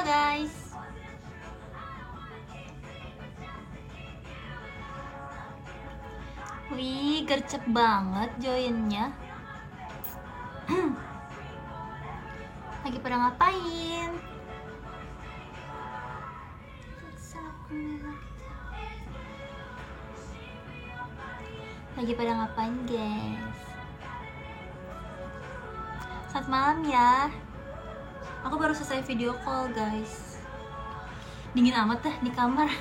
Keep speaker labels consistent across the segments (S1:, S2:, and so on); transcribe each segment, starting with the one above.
S1: guys. Wih, gercep banget joinnya. Lagi pada ngapain? Lagi pada ngapain guys? Selamat malam ya. Aku baru selesai video call guys. Dingin amat dah di kamar.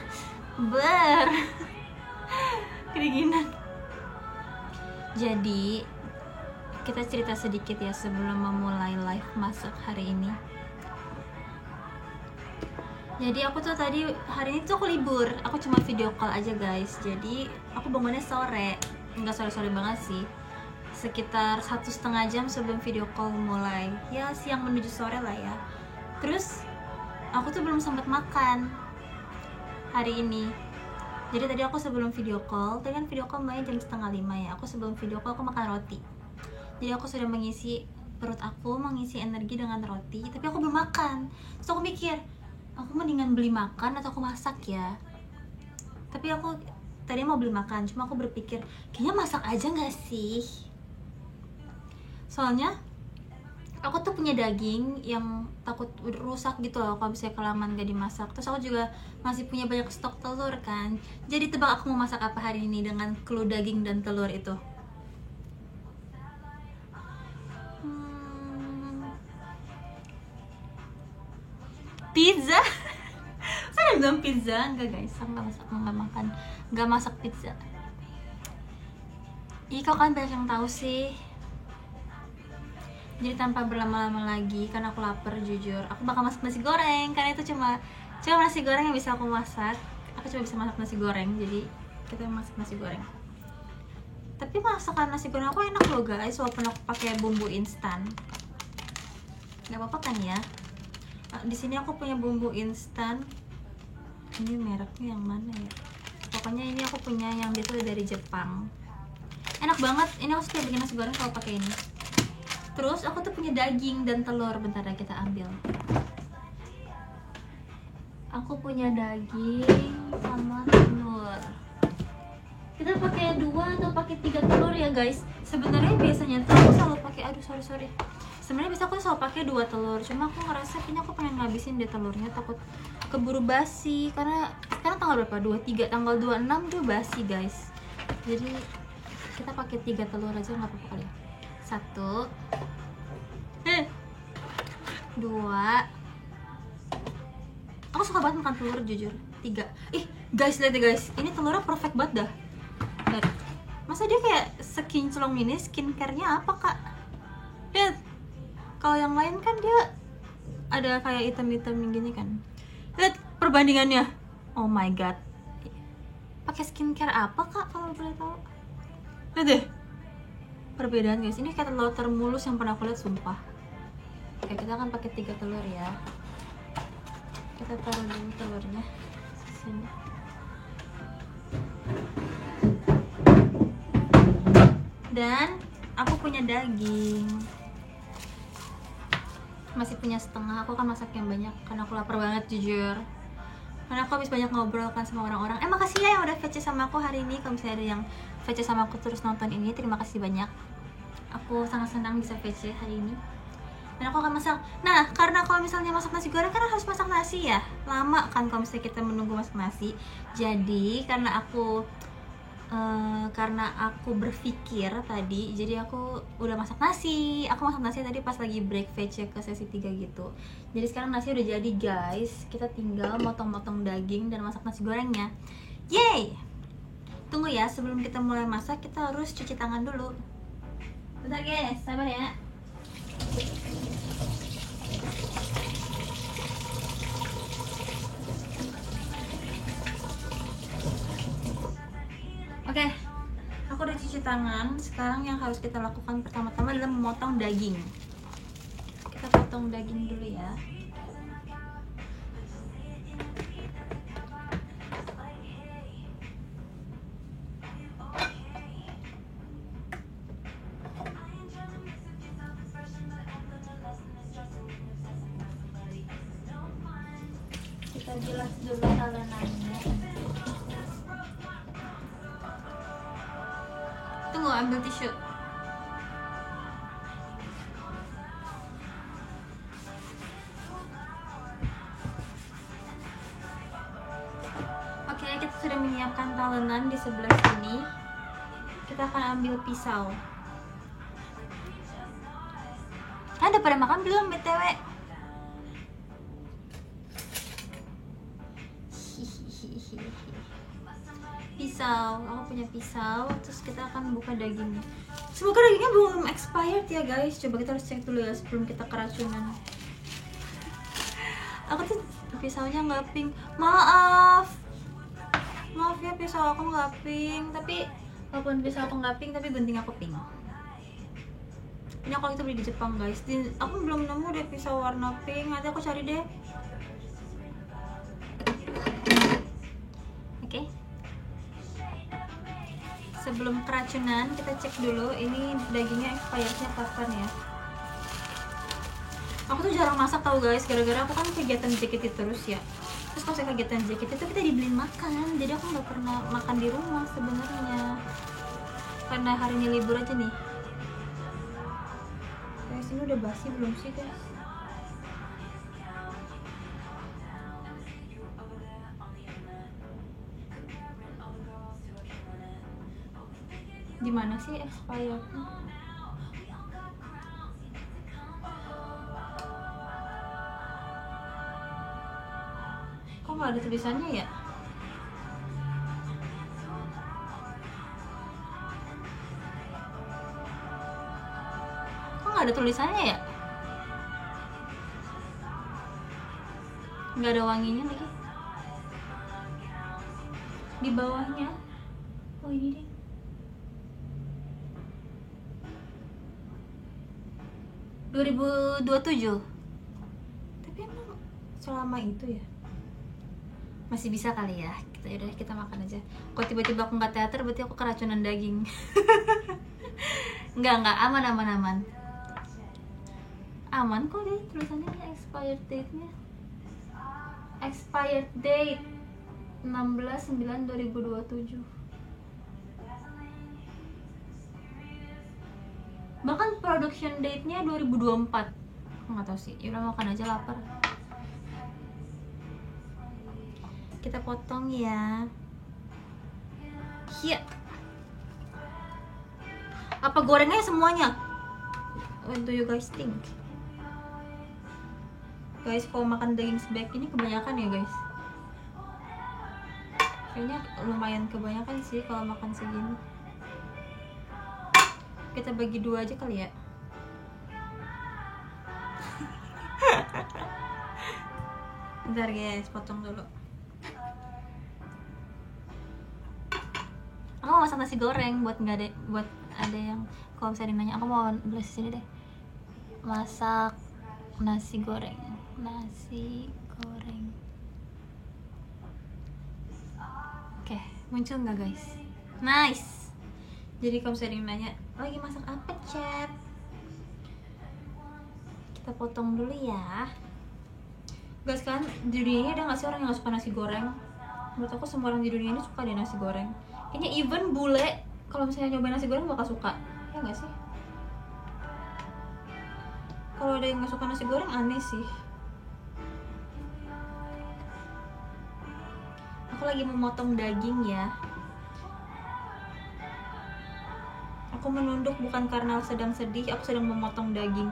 S1: Kedinginan. Jadi kita cerita sedikit ya sebelum memulai live masak hari ini. Jadi aku tuh tadi hari ini tuh aku libur. Aku cuma video call aja guys. Jadi aku bangunnya sore. Enggak sore-sore banget sih, sekitar 1,5 jam sebelum video call mulai. Ya siang menuju sore lah ya. Terus aku tuh belum sempat makan hari ini. Jadi tadi aku sebelum video call, tadi kan video call mulai jam 4:30 ya. Aku sebelum video call aku makan roti. Jadi aku sudah mengisi perut aku, mengisi energi dengan roti. Tapi aku belum makan. Terus aku mikir, aku mendingan beli makan atau aku masak ya. Tapi aku tadi mau beli makan, cuma aku berpikir kayaknya masak aja nggak sih. Soalnya aku tuh punya daging yang takut rusak gitu loh kalau misalnya kelamaan gak dimasak. Terus aku juga masih punya banyak stok telur kan. Jadi tebak aku mau masak apa hari ini dengan clue daging dan telur itu. Pizza. Saya bilang pizza, enggak guys, aku nggak masak pizza. Ih, kok kan banyak yang tahu sih. Jadi tanpa berlama-lama lagi, karena aku lapar jujur, aku bakal masak nasi goreng. Karena itu cuma nasi goreng yang bisa aku masak. Aku cuma bisa masak nasi goreng, jadi kita masak nasi goreng. Tapi masakan nasi goreng aku enak loh guys, walaupun aku pakai bumbu instan. Nggak apa-apa kan ya? Di sini aku punya bumbu instan. Ini mereknya yang mana ya? Pokoknya ini aku punya yang dia tuh dari Jepang. Enak banget. Ini aku suka bikin nasi goreng kalau pakai ini. Terus aku tuh punya daging dan telur. Bentar ya, kita ambil. Aku punya daging sama telur. Kita pakai 2 atau pakai 3 telur ya guys. Sebenarnya biasanya tuh aku selalu pakai, sorry. Sebenarnya bisa aku selalu pakai 2 telur. Cuma aku ngerasa kayaknya aku pengen ngabisin deh telurnya, takut keburu basi. Karena sekarang tanggal berapa? 23, tanggal 26 tuh basi guys. Jadi kita pakai 3 telur aja nggak apa-apa kali ya. 1 2. Aku suka banget makan telur jujur. 3. Ih guys, lihat deh guys, ini telurnya perfect banget dah. Lihat. Masa dia kayak sekinclong ini, skincare-nya apa kak? Lihat. Kalau yang lain kan dia ada kayak item-item gini kan. Lihat perbandingannya. Oh my god. Pakai skincare apa kak kalau boleh tahu? Lihat deh. Perbedaan guys. Ini kayak telur termulus yang pernah aku lihat sumpah. Oke, kita akan pakai 3 telur ya. Kita taruh dulu telurnya di sini. Dan aku punya daging. Masih punya setengah, aku akan masak yang banyak karena aku lapar banget jujur. Karena aku habis banyak ngobrol kan sama orang-orang. Makasih ya yang udah VC sama aku hari ini. Kalau misalnya ada yang VC sama aku terus nonton ini, terima kasih banyak. Aku sangat senang bisa VC hari ini. Dan aku akan masak. Nah, karena kalau misalnya masak nasi goreng kan harus masak nasi ya. Lama kan kalau misalnya kita menunggu masak nasi. Jadi karena aku berpikir tadi, jadi aku udah masak nasi. Aku masak nasi tadi pas lagi break VC ke sesi 3 gitu. Jadi sekarang nasi udah jadi guys. Kita tinggal motong-motong daging dan masak nasi gorengnya. Yeay! Tunggu ya, sebelum kita mulai masak kita harus cuci tangan dulu. Bentar guys, sabar ya. Oke, aku udah cuci tangan. Sekarang yang harus kita lakukan pertama-tama adalah memotong daging. Kita potong daging dulu ya. bilas dulu talenannya. Tunggu, ambil tisu. Oke, kita sudah menyiapkan talenan di sebelah sini. Kita akan ambil pisau. Ada pada makan belum BTW? Pisau, aku punya pisau. Terus kita akan buka dagingnya. Semoga dagingnya belum expired ya guys. Coba kita harus cek dulu ya sebelum kita keracunan. Aku tuh pisaunya nggak pink. Maaf ya, pisau aku nggak pink. Tapi walaupun pisau aku nggak pink, tapi gunting aku pink. Ini aku itu beli di Jepang guys. Aku belum nemu deh pisau warna pink. Nanti aku cari deh. Oke. Sebelum keracunan kita cek dulu ini dagingnya expirednya kapan ya. Aku tuh jarang masak tau guys, gara-gara aku kan kegiatan JKT terus ya. Terus kalau saya kegiatan JKT itu kita dibeliin makan, jadi aku nggak pernah makan di rumah sebenarnya. Karena harinya libur aja nih. Guys, ini udah basi belum sih guys? Gimana sih expirednya? Kok nggak ada tulisannya ya? Kok nggak ada tulisannya ya? Nggak ada wanginya lagi. Di bawahnya. Oh ini deh. ...2027. Tapi emang selama itu ya? Masih bisa kali ya. Kita makan aja. Kok tiba-tiba aku nggak teater, berarti aku keracunan daging. Enggak, aman. Aman kok deh, tulisannya expired date-nya. Expired date 16/9/2027. Bahkan production date-nya 2024. Aku nggak tahu sih. Yaudah makan aja, lapar. Kita potong ya. Iya. Apa gorengnya semuanya? What do you guys think? Guys, kalau makan daging sebaik ini kebanyakan ya guys. Kayaknya lumayan kebanyakan sih kalau makan segini. Kita bagi dua aja kali ya. Bentar guys, potong dulu. Aku mau masak nasi goreng buat ada yang kalau misalnya nanya, aku mau beli sini deh. Masak nasi goreng. Oke, muncul nggak guys? Nice. Jadi kalau misalnya nanya, lagi masak apa Cep? Kita potong dulu ya. Guys, kan di dunia ini ada nggak sih orang yang nggak suka nasi goreng? Menurut aku semua orang di dunia ini suka deh nasi goreng. Kayaknya even bule kalau misalnya nyobain nasi goreng bakal suka, ya nggak sih? Kalau ada yang nggak suka nasi goreng aneh sih. Aku lagi memotong daging ya. Aku menunduk bukan karena sedang sedih, aku sedang memotong daging.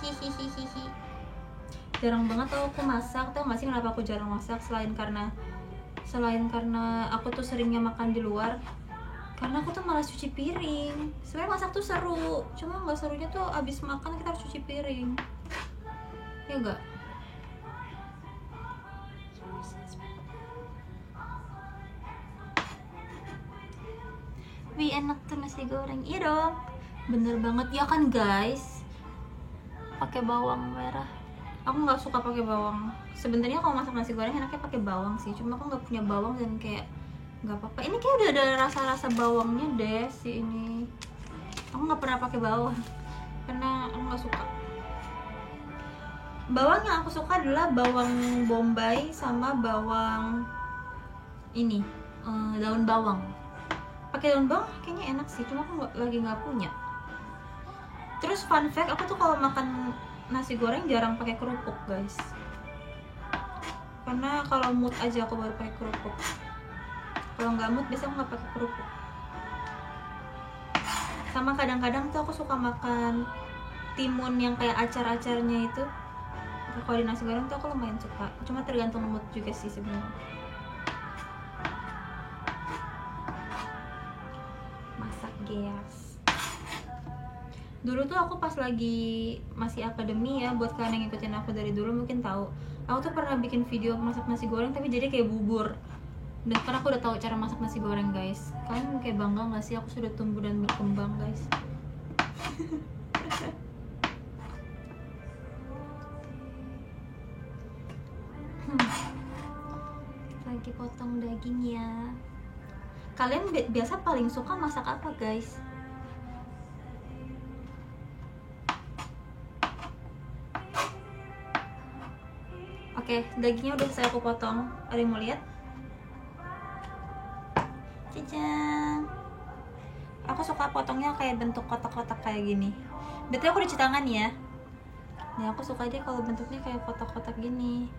S1: Hihihihihi. Jarang banget tau aku masak. Tau gak sih kenapa aku jarang masak? Selain karena aku tuh seringnya makan di luar. Karena aku tuh malas cuci piring. Sebenarnya masak tuh seru, cuma nggak serunya tuh abis makan kita harus cuci piring. Ya enggak? Wih, enak tuh nasi goreng. Iya dong, bener banget ya kan guys. Pakai bawang merah. Aku nggak suka pakai bawang. Sebenarnya kalau masak nasi goreng enaknya pakai bawang sih. Cuma aku nggak punya bawang dan kayak nggak apa-apa. Ini kayak udah ada rasa-rasa bawangnya deh si ini. Aku nggak pernah pakai bawang karena aku nggak suka. Bawang yang aku suka adalah bawang bombay sama bawang ini, daun bawang. Pakai daun bawang kayaknya enak sih, cuma aku lagi nggak punya. Terus fun fact, aku tuh kalau makan nasi goreng jarang pakai kerupuk guys, karena kalau mood aja aku baru pakai kerupuk. Kalau nggak mood biasanya aku nggak pakai kerupuk. Sama kadang-kadang tuh aku suka makan timun yang kayak acar-acarnya itu. Kalau di nasi goreng tuh aku lumayan suka, cuma tergantung mood juga sih sebenarnya. Masak gas. Dulu tuh aku pas lagi masih akademi ya, buat kalian yang ngikutin aku dari dulu mungkin tahu, aku tuh pernah bikin video masak nasi goreng tapi jadi kayak bubur. Dan karena aku udah tahu cara masak nasi goreng guys. Kalian kayak bangga gak sih aku sudah tumbuh dan berkembang guys? Lagi potong daging ya. Kalian biasa paling suka masak apa guys? Oke, dagingnya udah saya aku potong. Ada yang mau lihat? Cincang. Aku suka potongnya kayak bentuk kotak-kotak kayak gini. Betul aku cuci tangan ya. Nah, aku suka dia kalau bentuknya kayak kotak-kotak gini.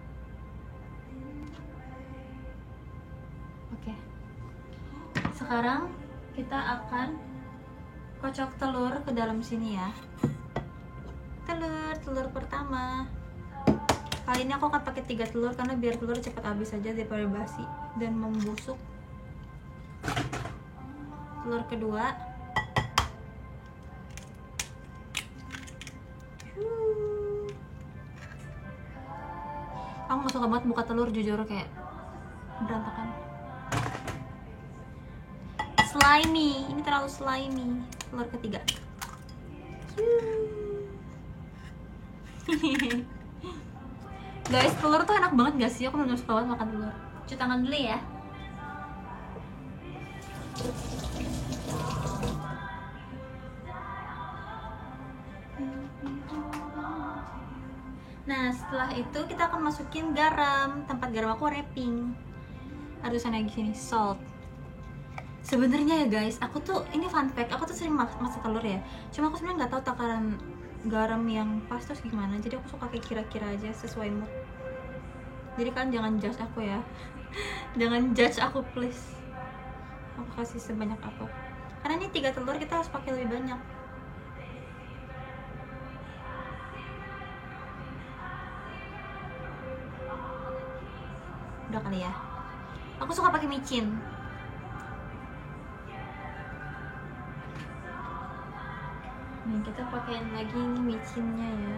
S1: Oke. Sekarang kita akan kocok telur ke dalam sini ya. Telur pertama. Kali ini aku akan pakai 3 telur karena biar telur cepat habis aja daripada basi dan membusuk. Telur kedua. Aku gak suka banget buka telur, jujur kayak berantakan. Slimy, ini terlalu slimy. Telur ketiga. Guys, telur tuh enak banget gak sih? Aku bener-bener suka banget makan telur. Cuci tangan dulu ya. Nah, setelah itu kita akan masukin garam. Tempat garam aku wrapping. Ada tulisannya di sini, salt. Sebenarnya ya guys, aku tuh ini fun fact, aku tuh sering masak telur ya. Cuma aku sebenarnya nggak tahu takaran garam yang pas terus gimana. Jadi aku suka kayak kira-kira aja sesuai mood. Jadi kalian jangan judge aku ya. Jangan judge aku please. Aku kasih sebanyak apa. Karena ini 3 telur kita harus pakai lebih banyak. Udah kali ya. Aku suka pakai micin. Nih kita pakein lagi ini micinnya ya.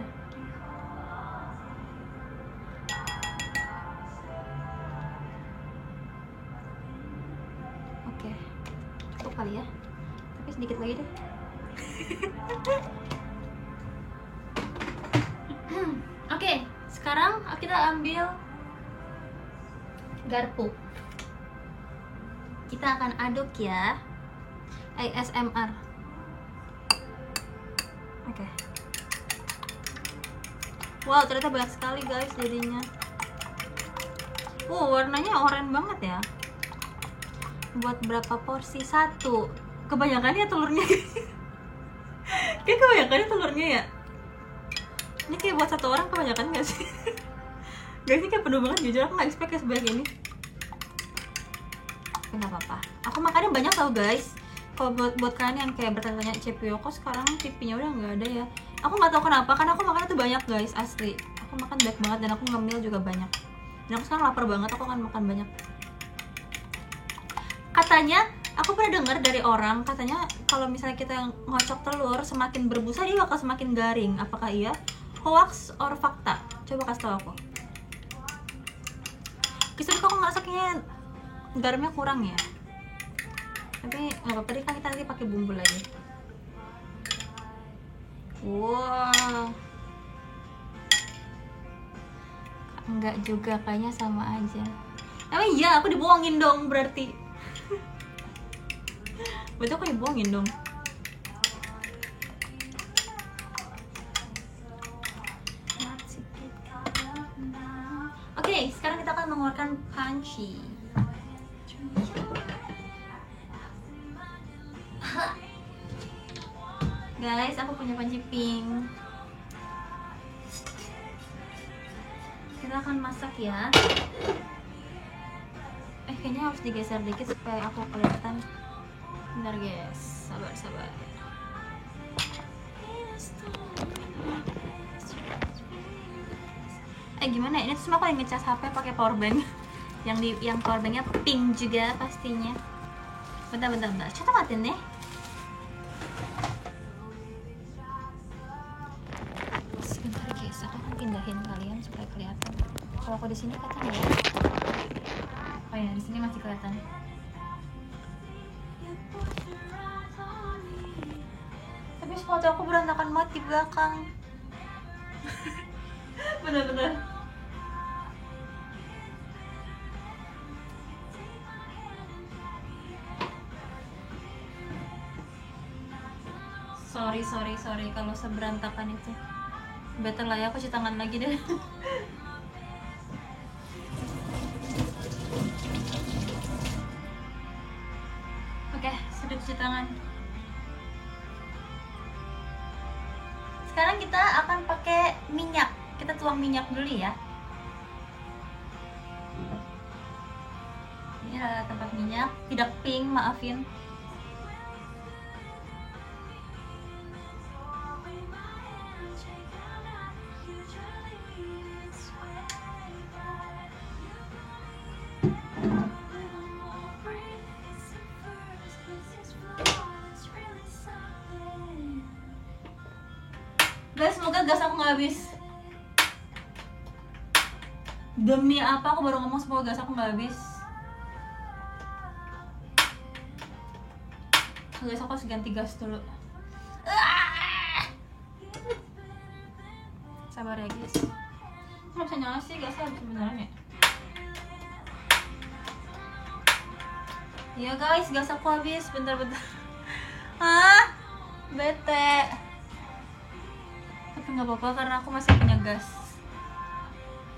S1: Oke, cukup kali ya. Tapi sedikit lagi deh. Oke, sekarang kita ambil garpu. Kita akan aduk ya. ASMR. Oke. Wow, ternyata banyak sekali guys jadinya. Warnanya oranye banget ya. Buat berapa porsi? 1. Kebanyakan ya telurnya. Kayak kebanyakan telurnya ya. Ini kayak buat 1 orang kebanyakan gak sih? Guys, ini kayak penuh banget, jujur aku gak expect kayak sebanyak ini. Tapi gak apa-apa. Aku makannya banyak tau guys. Kalau buat kalian yang kayak bertanya-tanya Cepio, kok sekarang TV-nya udah nggak ada ya? Aku nggak tahu kenapa, karena aku makannya tuh banyak guys, asli. Aku makan banyak banget dan aku ngemil juga banyak. Dan aku sekarang lapar banget, aku akan makan banyak. Katanya, aku pernah dengar dari orang, katanya kalau misalnya kita ngocok telur semakin berbusa dia bakal semakin garing. Apakah iya? Hoax or fakta? Coba kasih tau aku. Kisah kok ngerasa kayaknya garamnya kurang ya? Tapi nggak apa-apa deh, kan kita nanti pakai bumbu lagi. Wow, enggak juga, kayaknya sama aja. Emang iya, aku dibohongin dong berarti. Berarti aku dibohongin dong. mengeluarkan punchy. Guys, aku punya panci pink. Kita akan masak ya. Kayaknya harus digeser dikit supaya aku kelihatan. Bentar guys, sabar. Gimana? Ini semua aku yang ngecas HP pakai power bank. Yang power banknya pink juga pastinya. Bentar. Coba matiin deh. Sebentar guys, aku akan pindahin kalian supaya kelihatan. Kalau aku di sini kelihatan ya. Oh ya, di sini masih kelihatan. Tapi sepatu aku berantakan banget di belakang. Bener-bener. Sorry kalau seberantakan itu. Better lah ya, aku cuci tangan lagi deh. Oke, sudah cuci tangan. Sekarang kita akan pakai minyak. Kita tuang minyak dulu ya. Ini adalah tempat minyak, tidak pink, maafin. Guys, semoga gas aku nggak habis. Demi apa aku baru ngomong semoga gas aku nggak habis. Guys, aku harus ganti gas dulu. Sabar ya guys. Nggak bisa nyala sih gasnya sebenarnya. Ya guys, gas aku habis. Bentar. Bete. Tapi nggak apa-apa karena aku masih punya gas.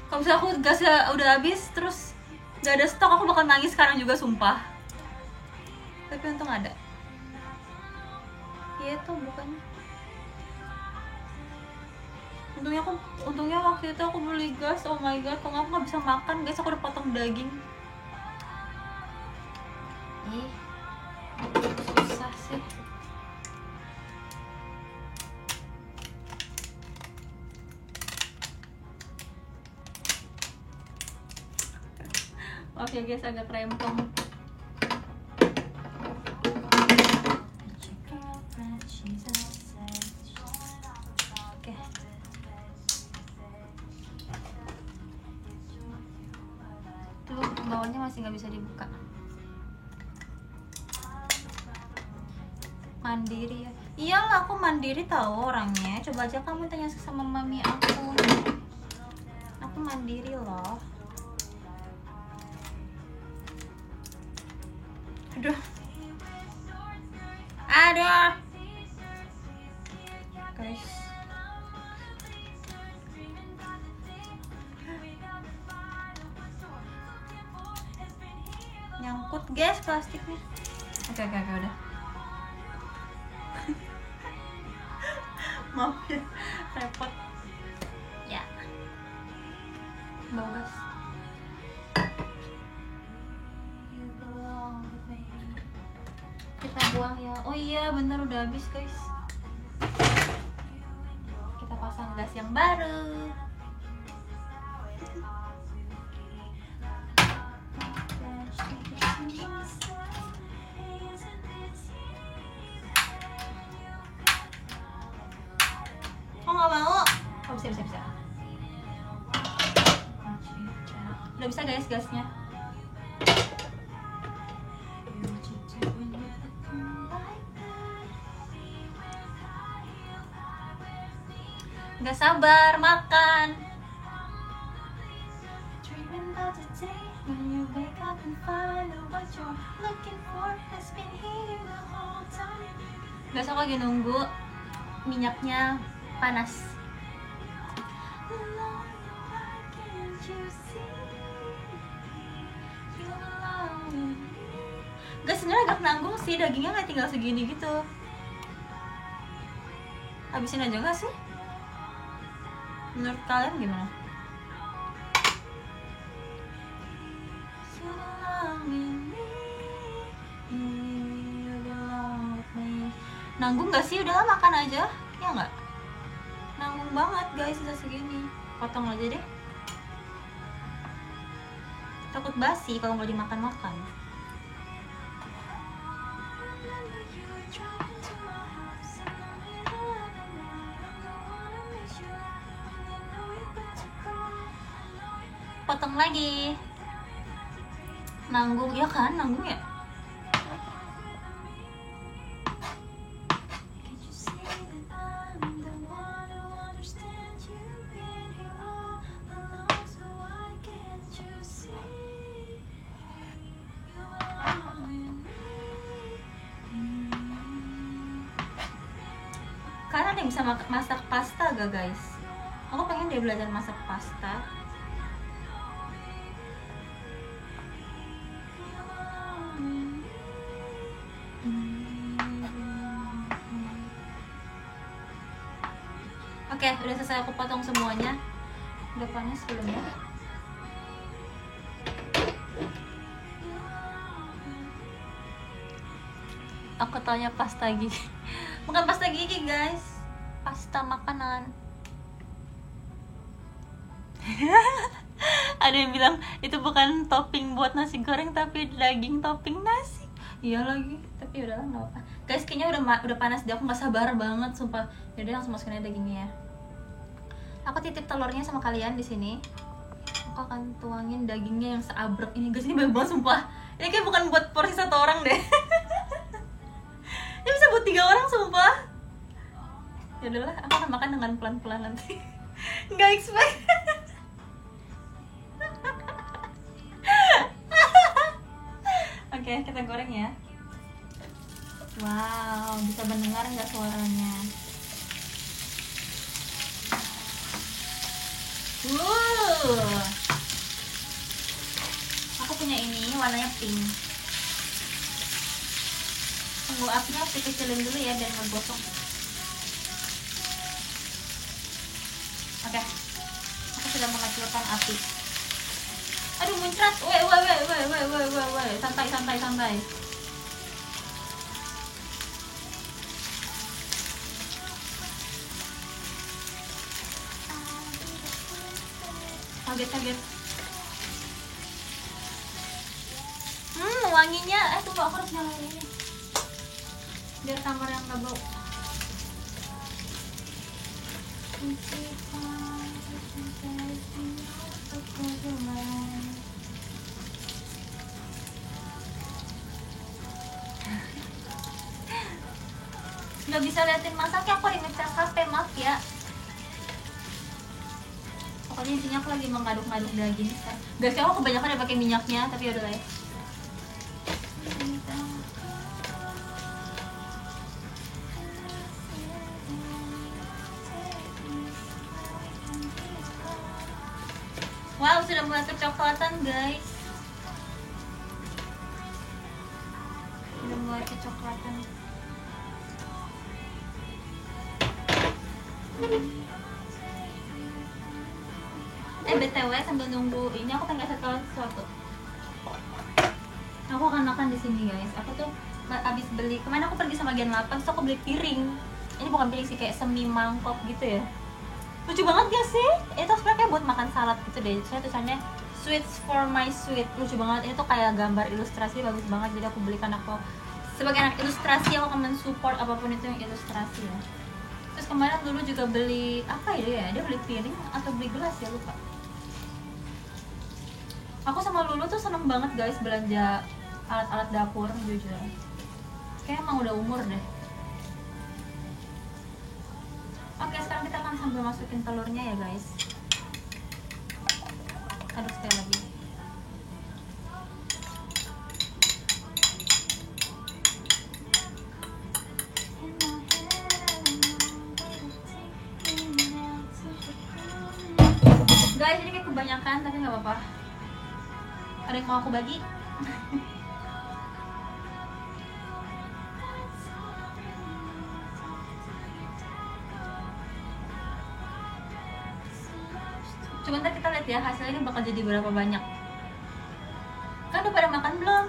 S1: Kalau misalnya aku gasnya udah habis terus nggak ada stok, aku bakal nangis sekarang juga sumpah. Tapi untung ada. Iya tuh bukannya. Untungnya waktu itu aku beli gas. Oh my god, kalau aku nggak bisa makan guys, aku udah potong daging. Susah sih. Oke guys, agak rempong. Oke. Tuh bawahnya masih nggak bisa dibuka. Mandiri ya. Iyalah, aku mandiri tahu orangnya. Coba aja kamu tanya sama mami aku. Aku mandiri loh. Aduh guys, nyangkut guys plastiknya. Oke, udah. Maaf ya, repot ya. Bau gas. Kita buang ya. Oh iya, bentar udah habis guys. Kita pasang gas yang baru. Oh nggak mau? Oh bisa. Udah bisa guys gasnya. Gak sabar makan. Guys, aku lagi nunggu minyaknya panas. Guys, sebenarnya agak nanggung sih, dagingnya kayak tinggal segini gitu. Habisin aja nggak sih? Menurut kalian gimana? Nanggung gak sih? Udahlah makan aja, ya nggak? Nanggung banget guys, sisa segini. Potong aja deh. Takut basi kalau nggak dimakan-makan. Potong lagi. Nanggung ya kan? Nanggung ya? Karena ada yang bisa masak pasta gak guys? Aku pengen deh belajar masak pasta. Oke, udah selesai aku potong semuanya. Udah panas belum ya? Aku tanya pasta gigi. Bukan pasta gigi guys, pasta makanan. Ada yang bilang itu bukan topping buat nasi goreng tapi daging topping nasi. Iya lagi, tapi udahlah nggak apa. Guys, kayaknya udah panas deh, aku nggak sabar banget sumpah. Jadi langsung masukin aja dagingnya ya. Aku titip telurnya sama kalian di sini. Aku akan tuangin dagingnya yang seabrek ini guys, ini banyak banget sumpah. Ini kayak bukan buat porsi satu orang deh. Ini bisa buat 3 orang sumpah. Ya udahlah, aku akan makan dengan pelan-pelan nanti. Nggak expect. Oke, kita goreng ya. Wow, bisa mendengar nggak suaranya? Aku punya ini warnanya pink. Tunggu apinya aku kecilin dulu ya biar nggak gosong. Oke, aku sudah mengecilkan api. Aduh muncrat, weh, santai. Kaget. Wanginya, tunggu aku harus nyalain ini biar kamar yang gak bau. Nggak bisa liatin masaknya, aku lagi ngecas HP, maaf ya. Pokoknya intinya aku lagi mengaduk-aduk daging sekarang. Guys, aku kebanyakan udah pakai minyaknya, tapi udah lah ya. Wow, sudah mulai kecoklatan guys. Sudah mulai kecoklatan. BTW sambil nunggu ini aku pengen kasih tahu sesuatu. Aku akan makan di sini guys. Aku tuh abis beli, kemarin aku pergi sama Gen 8, terus aku beli piring. Ini bukan piring sih, kayak semi mangkok gitu ya. Lucu banget gak sih? Itu sebenarnya kayak buat makan salad gitu deh. Saya tulisannya sweets for my sweet. Lucu banget. Ini tuh kayak gambar ilustrasi bagus banget. Jadi aku belikan, aku sebagai anak ilustrasi aku akan mensupport apapun itu yang ilustrasi ya. Terus kemarin dulu juga beli apa ya? Dia beli piring atau beli gelas ya, lupa. Aku sama Lulu tuh seneng banget guys belanja alat-alat dapur, jujur. Kayaknya emang udah umur deh. Oke, sekarang kita akan sambil masukin telurnya ya guys. Aduk sekali lagi. Guys, ini kayak kebanyakan tapi nggak apa-apa. Ada yang mau aku bagi? ya hasilnya ini bakal jadi berapa banyak. Kan udah pada makan belum?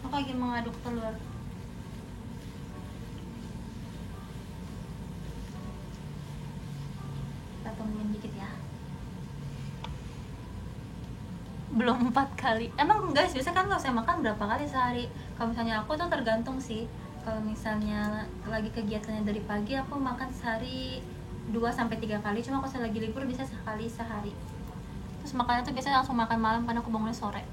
S1: Aku lagi mengaduk telur. Kita tungguin dikit ya. Belum 4 kali. Emang guys, biasa kan kalau saya makan berapa kali sehari? Kalau misalnya aku tuh tergantung sih. Kalau misalnya lagi kegiatannya dari pagi, aku makan sehari 2-3 kali. Cuma kalau saya lagi libur bisa sekali sehari. Terus makannya tuh biasanya langsung makan malam karena aku bangunnya sore.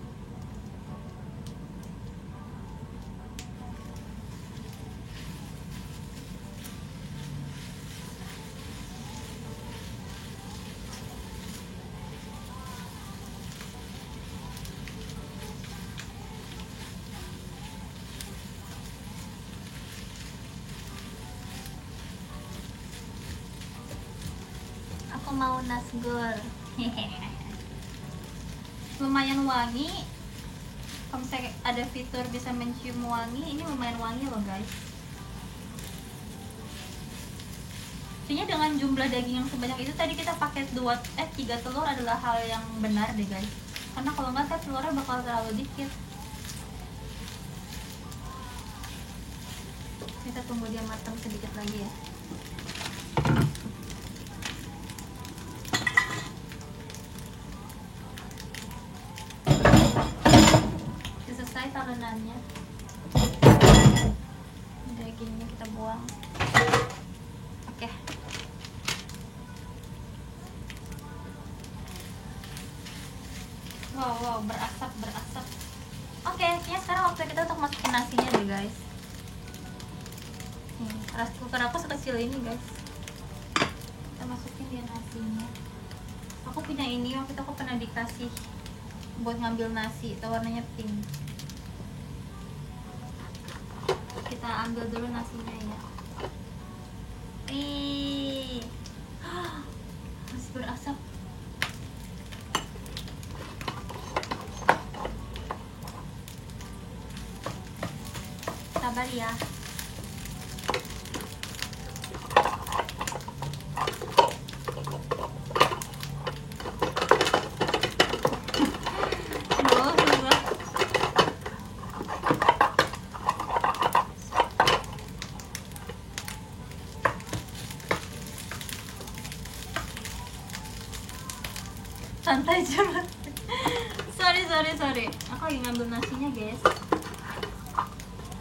S1: Aku mau nasgor. Lumayan wangi. Kalau misalnya ada fitur bisa mencium wangi, ini lumayan wangi loh guys. Kayaknya dengan jumlah daging yang sebanyak itu tadi kita pakai 3 telur adalah hal yang benar deh guys. Karena kalau nggak telurnya bakal terlalu dikit. Kita tunggu dia matang sedikit lagi ya. Sudah selesai talonannya. Dagingnya kita buang. Oke. Wow, berasap. Oke, kayaknya sekarang waktu kita untuk masukin nasinya deh guys. Nih, rice cooker aku sekecil ini guys. Kita masukin dia nasinya. Aku punya ini, waktu itu aku pernah dikasih buat ngambil nasi, itu warnanya pink. Kita ambil dulu nasinya ya. Masih berasap. Sabar ya. Santai aja. sorry aku lagi ngambil nasinya guys,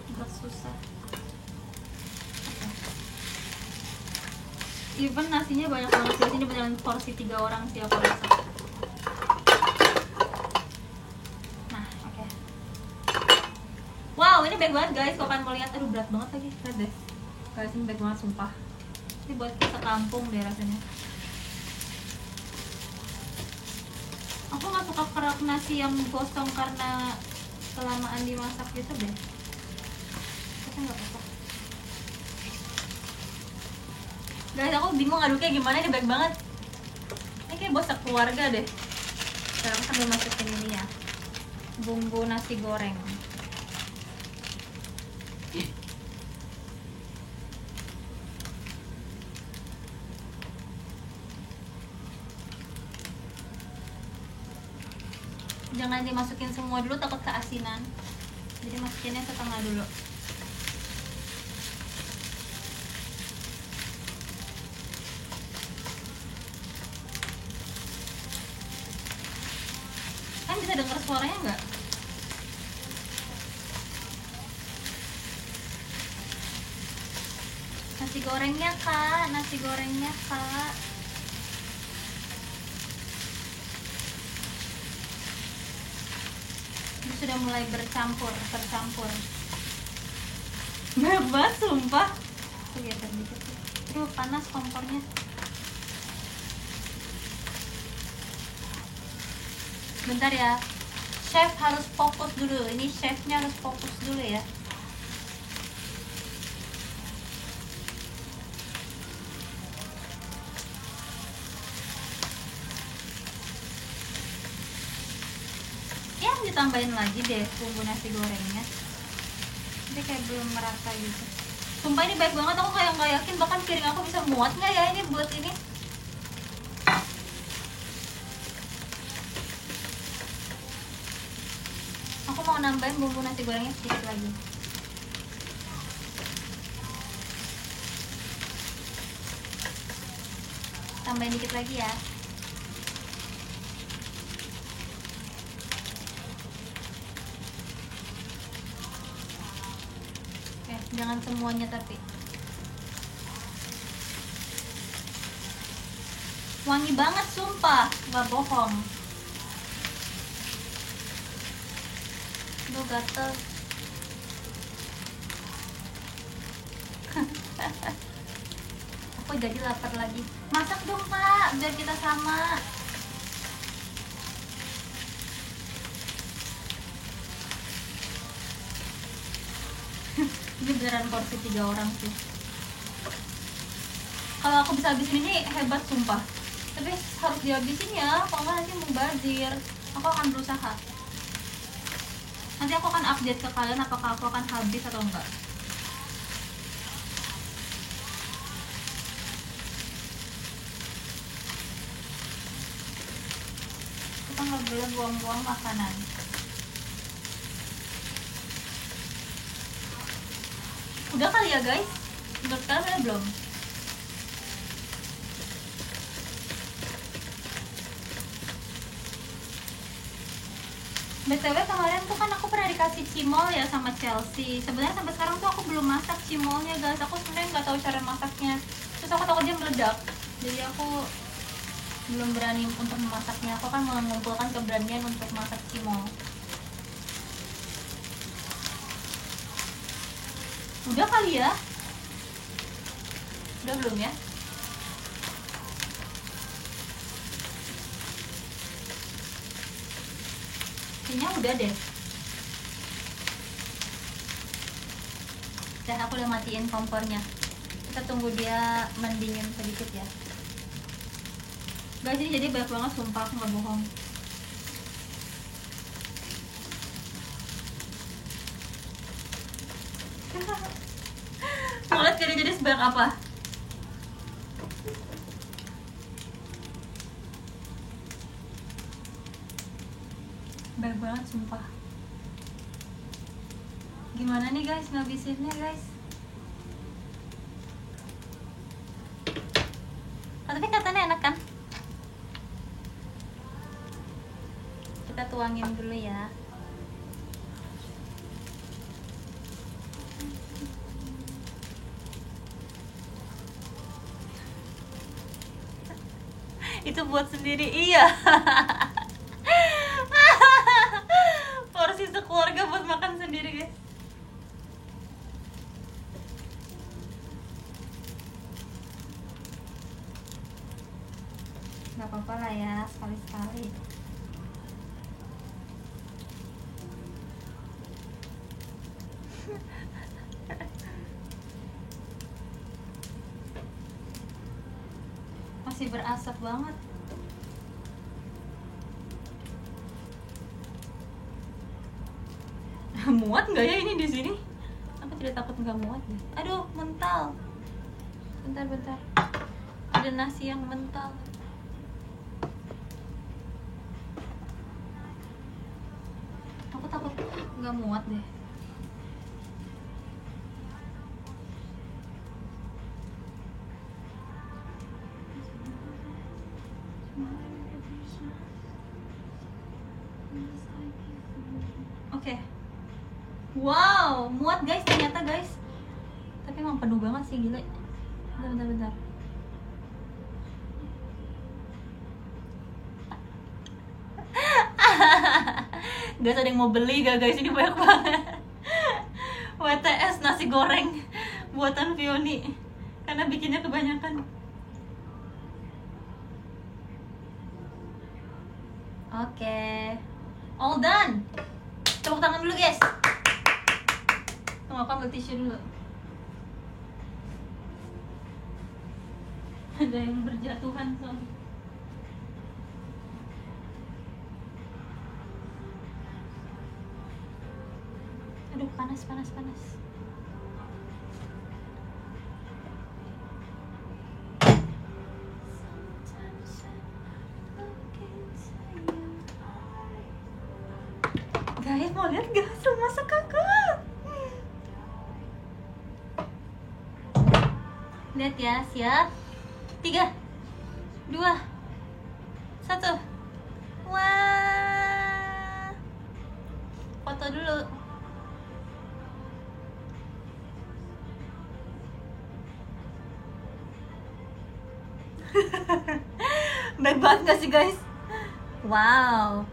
S1: agak susah. Even nasinya banyak banget guys, ini beneran porsi 3 orang sih aku rasa. Nah oke. Wow, ini baik banget guys, kalau kalian mau lihat. Aduh berat banget lagi, lihat deh guys, ini baik banget sumpah. Ini buat kita kampung deh rasanya. Aku gak suka kerak nasi yang gosong karena kelamaan dimasak gitu deh. Tapi gak apa-apa guys, aku bingung aduknya gimana, ini baik banget. Ini kayak buat sekeluarga deh. Sekarang sambil masukin ini ya, bumbu nasi goreng. Jangan dimasukin semua dulu, takut keasinan. Jadi masukinnya setengah dulu. Kan bisa dengar suaranya nggak? Nasi gorengnya kak, nasi gorengnya kak. Ini sudah mulai tercampur. Banyak banget sumpah. Tuh geser dikit. Aduh panas kompornya. Bentar ya, chef harus fokus dulu. Ini chefnya harus fokus dulu ya. ditambahin lagi deh bumbu nasi gorengnya. Ini kayak belum merata gitu. Sumpah ini baik banget, aku kayak nggak yakin bahkan piring aku bisa muat nggak ya ini buat ini. Aku mau nambahin bumbu nasi gorengnya sedikit lagi. Tambahin dikit lagi ya. Oke, jangan semuanya tapi. Wangi banget sumpah, nggak bohong. Duh gatel. Aku jadi lapar lagi. Masak dong Pak, biar kita sama. Ini beneran porsi 3 orang sih. Kalau aku bisa habisin ini hebat sumpah. Tapi harus dihabisin ya, kalau nggak nanti mubazir. Aku akan berusaha. Nanti aku akan update ke kalian apakah aku akan habis atau enggak. Kita nggak boleh buang-buang makanan. Udah kali ya guys? Menurut kalian udah belum? BTW kemarin tuh kan aku pernah dikasih cimol ya sama Chelsea. Sebenarnya sampai sekarang tuh aku belum masak cimolnya guys. Aku sebenarnya nggak tahu cara masaknya. Terus aku takut dia meledak. Jadi aku belum berani untuk memasaknya. Aku kan mengumpulkan keberanian untuk masak cimol. Udah kali ya? Udah belum ya? Kayaknya udah deh. Dan aku udah matiin kompornya. Kita tunggu dia mendingin sedikit ya. Guys, ini jadi banyak banget sumpah, aku nggak bohong. Mau lihat jadi sebanyak apa? Banyak banget sumpah. Gimana nih guys ngabisinnya guys? Oh, tapi katanya enak kan? Kita tuangin dulu ya. Itu buat sendiri, iya. Porsi sekeluarga buat makan sendiri guys. Gak apa-apa lah ya, sekali-sekali. Masih berasap banget. Muat nggak ya ini di sini? Aku tidak takut nggak muat deh. Aduh, mental. Bentar. Ada nasi yang mental. Aku takut nggak muat deh. Oke. Wow, muat guys ternyata guys. Tapi emang penuh banget sih, gila. Bentar. Guys, ada yang mau beli gak guys? Ini banyak banget. WTS nasi goreng buatan Vioni. Karena bikinnya kebanyakan. Oke. All done. Tepuk tangan dulu guys. Tunggu aku ambil tisu dulu. Ada yang berjatuhan soalnya. Aduh, panas, panas, panas. Guys, mau lihat gak hasil masak kakak? Lihat ya, siap. 3, 2, 1. Wah, foto dulu. Baik banget gak sih guys? Wow.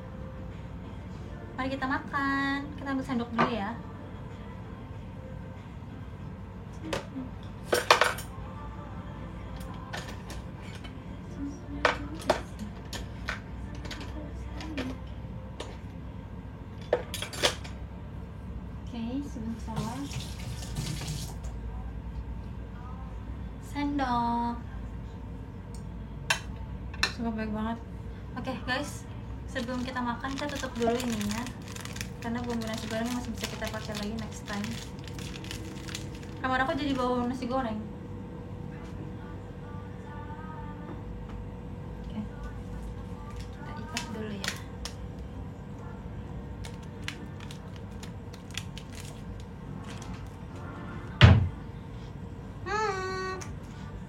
S1: Mari kita makan. Kita ambil sendok dulu ya. Oke, sebentar. Sendok. Cukup baik banget. Oke guys, sebelum kita makan kita tutup dulu ininya, karena bumbu nasi goreng masih bisa kita pakai lagi next time. Kamar aku jadi bau nasi goreng. Oke, kita ikat dulu ya.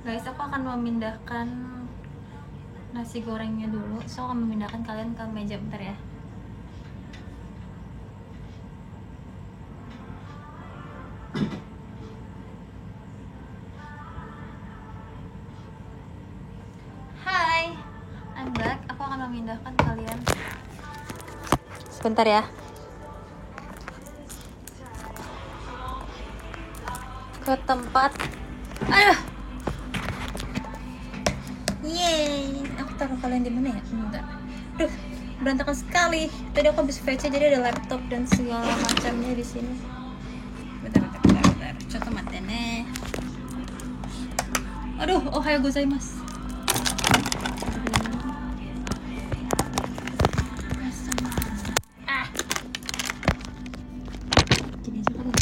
S1: Guys, aku akan memindahkan nasi gorengnya dulu. So, aku akan memindahkan kalian ke meja bentar ya. Hai, I'm back. Aku akan memindahkan kalian. Sebentar ya. Ke tempat. Aduh. Yeay, aku taruh kalian di mana ya? Bentar. Duh, berantakan sekali. Tadi aku habis VC jadi ada laptop dan segala macamnya di sini. Bentar. Coba matene. Aduh, ohayo gozaimasu. Gini aja kali.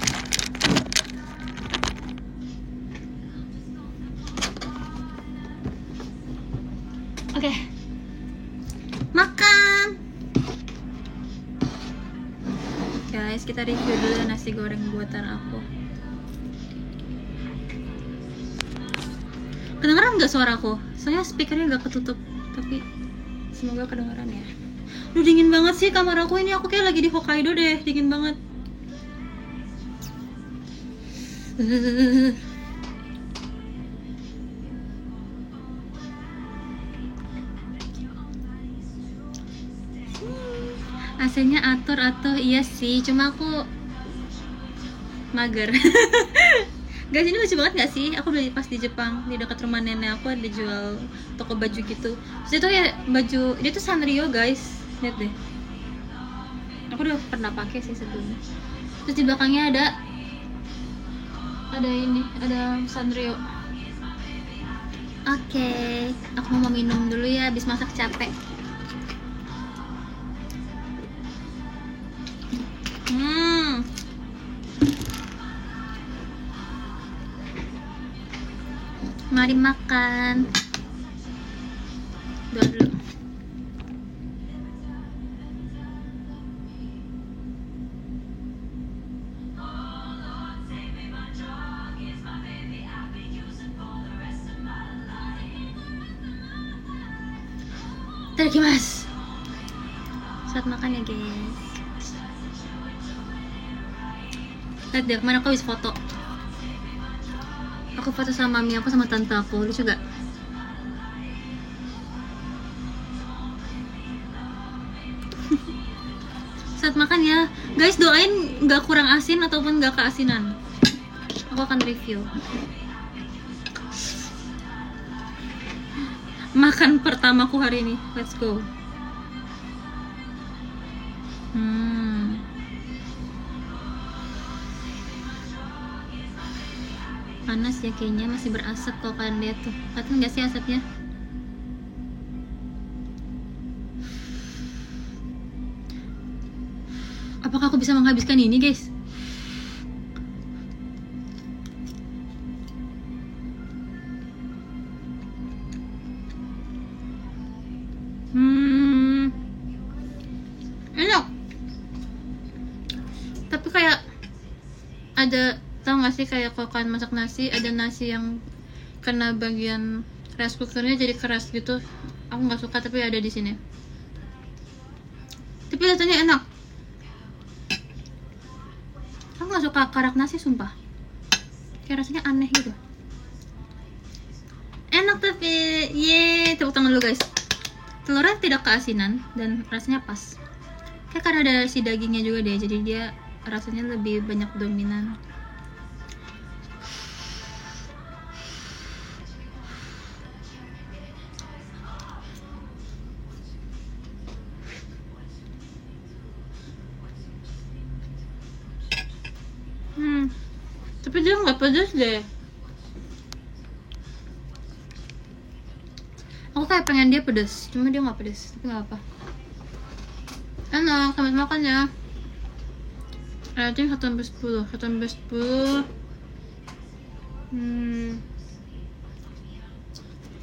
S1: Oke, makan. Guys, kita review dulu nasi goreng buatan aku. Kedengeran nggak suaraku? Soalnya speakernya nggak ketutup, tapi semoga kedengeran ya. Duh, dingin banget sih kamar aku ini. Aku kayak lagi di Hokkaido deh, dingin banget. AC-nya atur iya sih, cuma aku mager. Guys, ini lucu banget gak sih? Aku beli pas di Jepang, di dekat rumah nenek aku ada jual toko baju gitu. Terus itu kayak baju, dia tuh Sanrio guys, lihat deh. Aku udah pernah pakai sih sebelumnya. Terus di belakangnya ada ini, ada Sanrio. Oke, aku mau minum dulu ya, habis masak capek. Mari makan. Doa dulu. Itadakimasu. Saat makan ya guys. Lihat deh, kemana aku habis foto. Aku foto sama mami aku sama tante aku, lucu gak? Saat makan ya guys, doain gak kurang asin ataupun gak keasinan. Aku akan review. Makan pertamaku hari ini, let's go. Panas ya kayaknya, masih berasap kalau kalian lihat tuh. Kelihatan nggak sih asapnya? Apakah aku bisa menghabiskan ini guys? Tapi kayak ada, tau gak sih kayak kalau kalian masak nasi, ada nasi yang kena bagian rice cookernya jadi keras gitu. Aku nggak suka, tapi ada di sini. Tapi rasanya enak. Aku nggak suka karak nasi, sumpah. Kayak rasanya aneh gitu. Enak tapi, yeay, tepuk tangan dulu guys. Telurnya tidak keasinan dan rasanya pas. Kayak karena ada si dagingnya juga deh, jadi dia rasanya lebih banyak dominan. Tapi dia nggak pedas deh. Aku kayak pengen dia pedas, cuma dia nggak pedas, tapi nggak apa. Enak, selamat makan ya. Rating 1/10, 1/10.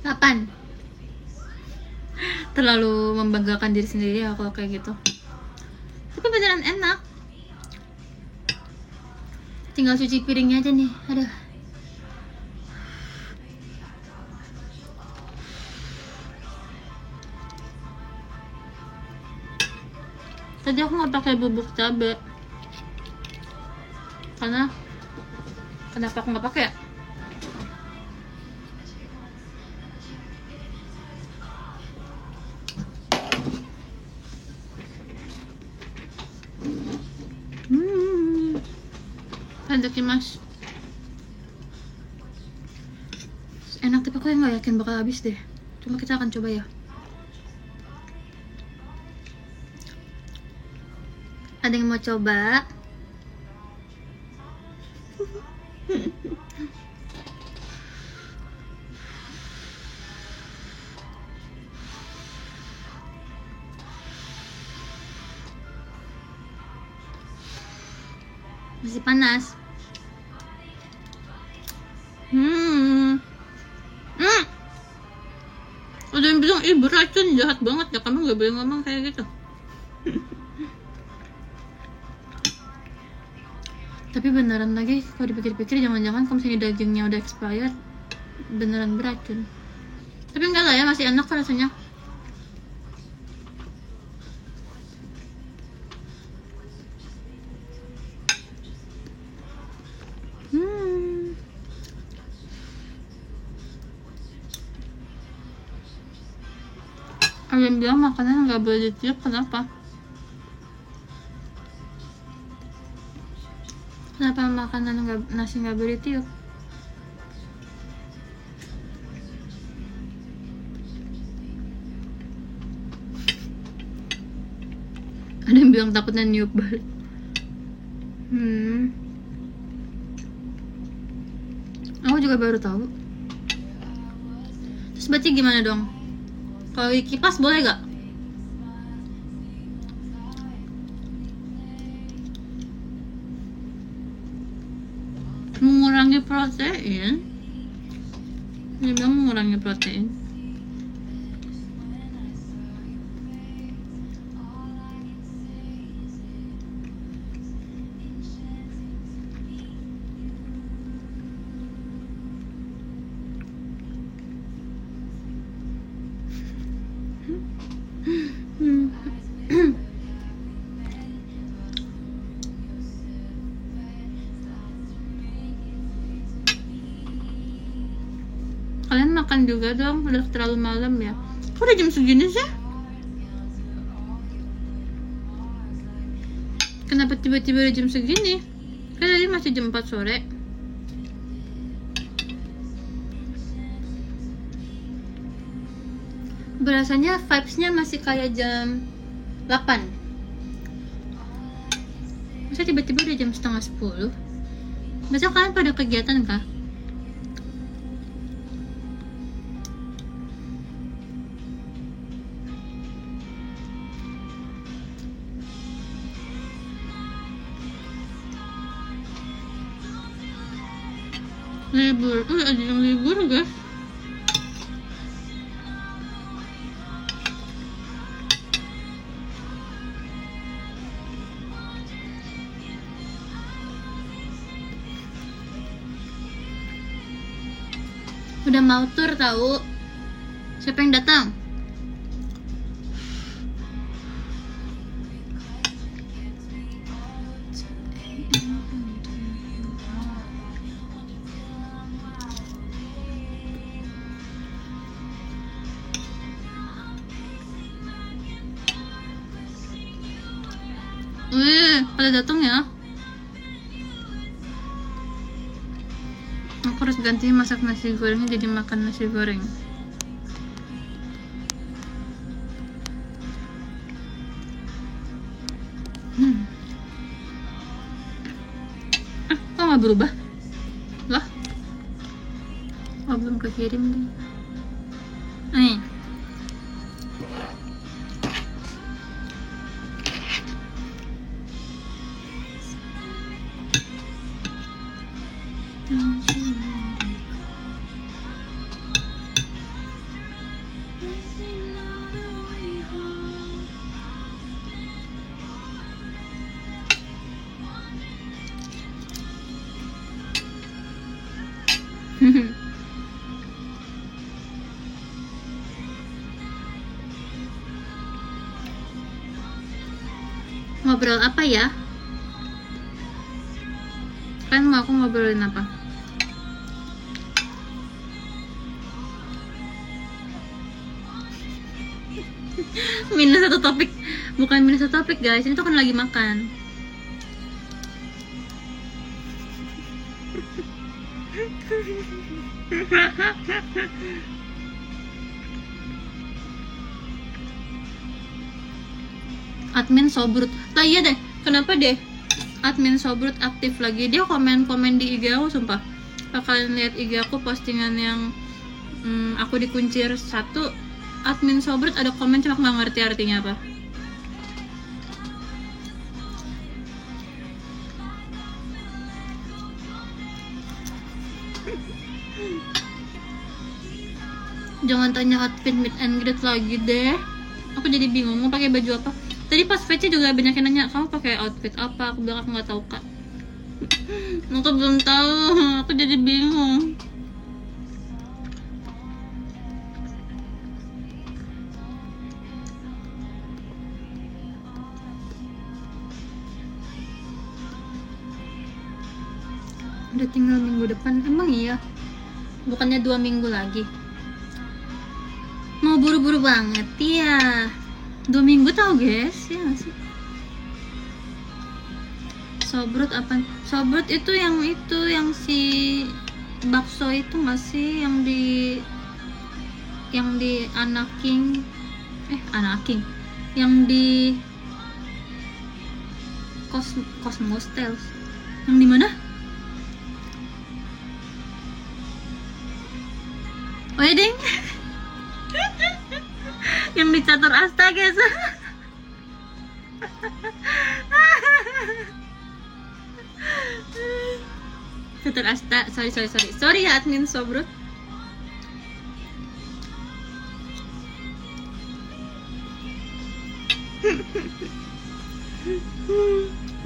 S1: 8. Terlalu membanggakan diri sendiri ya kalau kayak gitu. Tapi beneran enak. Tinggal cuci piringnya aja nih. Aduh. Tadi aku nggak pakai bubuk cabe. Karena kenapa aku nggak pakai ya? Mas. Enak, tapi aku yang nggak yakin bakal habis deh. Cuma kita akan coba ya. Ada yang mau coba? Masih panas. Ada yang bilang, ih beracun, jahat banget ya, kamu gak boleh ngomong kayak gitu. Tapi beneran lagi, kalau dipikir-pikir, jangan-jangan kalau misalnya dagingnya udah expired, beneran beracun. Tapi enggak lah ya, masih enak rasanya. Ada yang bilang makanan nggak boleh ditiup, kenapa? Kenapa makanan nasi nggak boleh ditiup? Ada yang bilang takutnya niup balik. Aku juga baru tahu. Terus berarti gimana dong? Kalau kipas boleh gak? Mengurangi protein? Dia bilang mengurangi protein. Kalian makan juga dong, udah terlalu malam ya. Kok udah jam segini sih? Kenapa tiba-tiba udah jam segini? Kan tadi masih jam 4 sore. Berasanya vibes-nya masih kayak jam 8. Masa tiba-tiba udah jam setengah 10? Masa kalian pada kegiatan kah? Libur, ada yang libur guys. Udah mau tur tahu. Siapa yang datang? Pada datang ya. Aku harus ganti masak nasi gorengnya jadi makan nasi goreng. Kok nggak berubah? Lah? Oh, belum kekirim deh. Nih. Ngobrol apa ya? Kan mau aku ngobrolin apa? Minus satu topik. Bukan minus satu topik guys, ini tuh kan lagi makan. Admin Sobrut. Lah iya deh, kenapa deh admin Sobrut aktif lagi? Dia komen-komen di IG aku sumpah. Kalian lihat IG aku postingan yang aku dikuncir satu, admin Sobrut ada komen, cuma aku nggak ngerti artinya apa. Jangan tanya outfit meet and greet lagi deh. Aku jadi bingung mau pakai baju apa. Tadi pas VC juga banyak yang nanya, kamu pakai outfit apa? Aku bilang aku nggak tahu kak. Aku belum tahu. Aku jadi bingung. Udah tinggal minggu depan. Emang iya? Bukannya 2 minggu lagi? Mau buru-buru banget ya. 2 minggu tau guys, ya gak sih? Sobrut apa? Sobrut itu yang si bakso itu gak sih? Yang di Anaking. Yang di Cosmos Tales. Yang di mana? Oh ya ding. Yang di Catur Asta guys. Catur Asta, sorry ya admin Sobrut.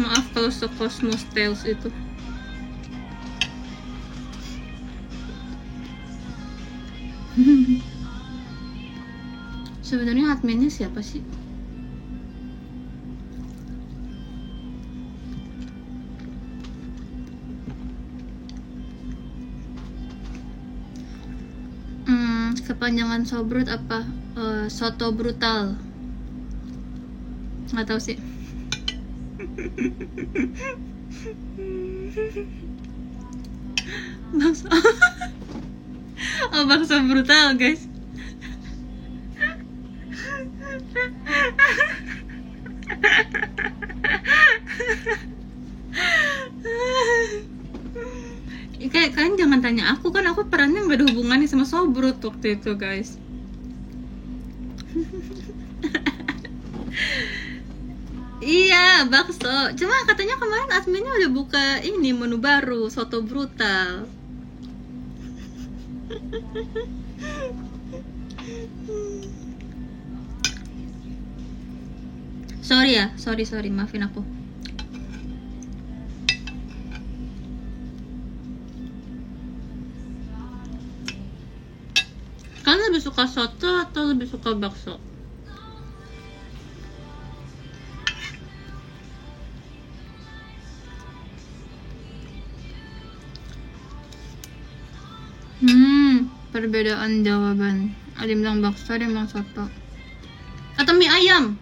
S1: Maaf kalau se-Cosmos Tales itu. Sebenarnya adminnya siapa sih? Kepanjangan Sobrut apa? Soto brutal. Nggak tahu sih. Bakso. Oh, bakso brutal guys. Kayak kalian jangan tanya aku, kan aku perannya nggak ada hubungannya sama Sobrut waktu itu guys. Iya bakso, cuma katanya kemarin adminnya udah buka ini menu baru, soto brutal. Sorry, maafin aku. Kalian lebih suka soto atau lebih suka bakso? Perbedaan jawaban. Ada yang bilang bakso, ada yang bilang soto. Atau mie ayam.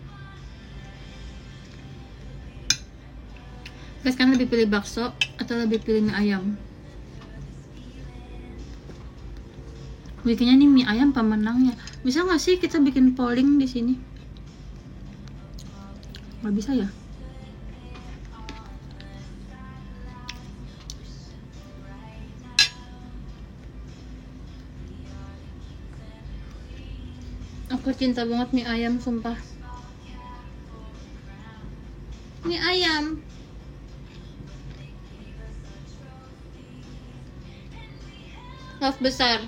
S1: Guys, kan lebih pilih bakso atau lebih pilih mie ayam? Bikinnya nih mie ayam pemenangnya. Bisa nggak sih kita bikin polling di sini? Nggak bisa ya? Aku cinta banget mie ayam, sumpah. Mie ayam. Love besar.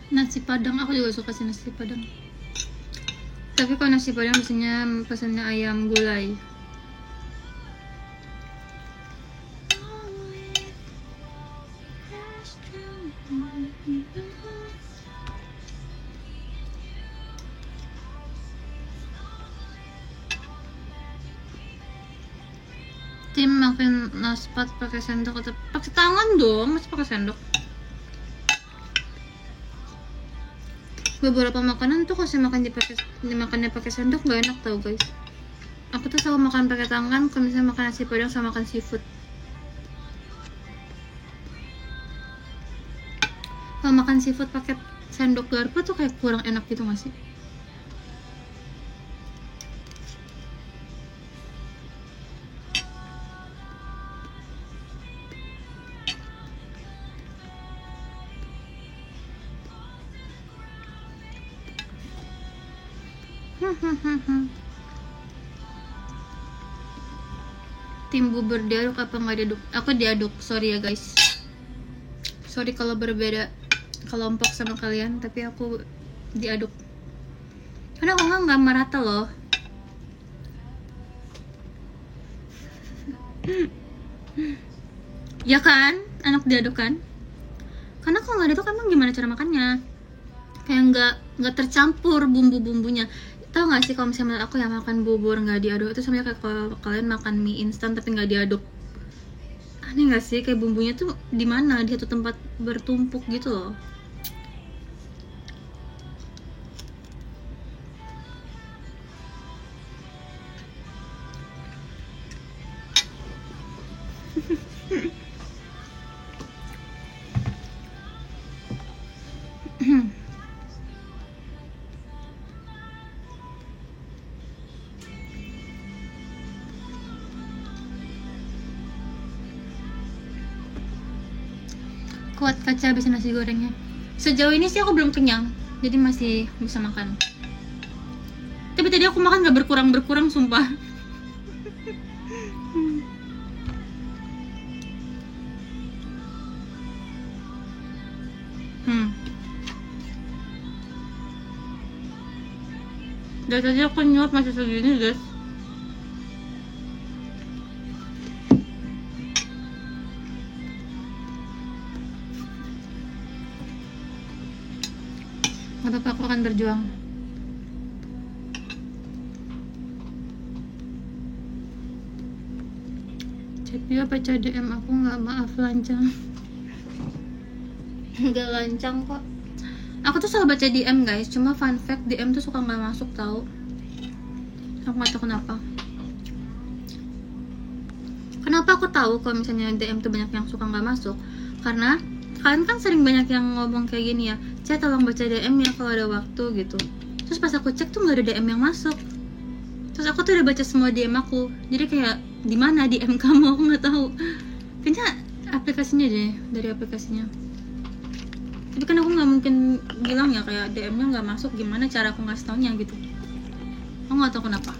S1: Nasi padang, aku juga suka sih nasi padang. Tapi kalau nasi padang biasanya pesannya ayam gulai. Tim makan naspat pakai sendok atau pakai tangan dong? Masih pakai sendok? Beberapa makanan tuh kalau saya makan dimakannya pakai sendok nggak enak tau guys. Aku tuh selalu makan pakai tangan kalau misalnya makan nasi padang sama makan seafood. Kalau makan seafood pakai sendok garpu tuh kayak kurang enak gitu nggak sih? Tim bubur diaduk apa nggak diaduk? Aku diaduk, sorry ya guys. Sorry kalau berbeda kelompok sama kalian, tapi aku diaduk. Karena aku nggak merata loh. Ya kan, anak diaduk kan? Karena kalau nggak diaduk emang gimana cara makannya? Kayak nggak tercampur bumbu-bumbunya. Tahu nggak sih kalau misalnya aku yang makan bubur nggak diaduk itu sama kayak kalau kalian makan mie instan tapi nggak diaduk. Aneh nggak sih, kayak bumbunya tuh di mana, di satu tempat bertumpuk gitu loh. Kuat kaca habis nasi gorengnya. Sejauh ini sih aku belum kenyang, jadi masih bisa makan. Tapi tadi aku makan gak berkurang sumpah. Dari tadi aku nyuap masih segini guys. Gak apa-apa, aku akan berjuang. Cepio baca DM aku nggak, maaf lancang. Nggak lancang kok. Aku tuh selalu baca DM guys, cuma fun fact DM tuh suka nggak masuk tau. Aku nggak tahu kenapa. Kenapa aku tahu kalau misalnya DM tuh banyak yang suka nggak masuk? Karena kalian kan sering banyak yang ngomong kayak gini ya, Cek tolong baca DM ya kalau ada waktu gitu. Terus pas aku cek tuh nggak ada DM yang masuk. Terus aku tuh udah baca semua DM aku, jadi kayak di mana DM kamu, aku nggak tahu. Kayaknya aplikasinya deh, dari aplikasinya. Tapi kan aku nggak mungkin bilang ya kayak DM-nya nggak masuk, gimana cara aku ngasih taunya gitu. Aku nggak tahu kenapa.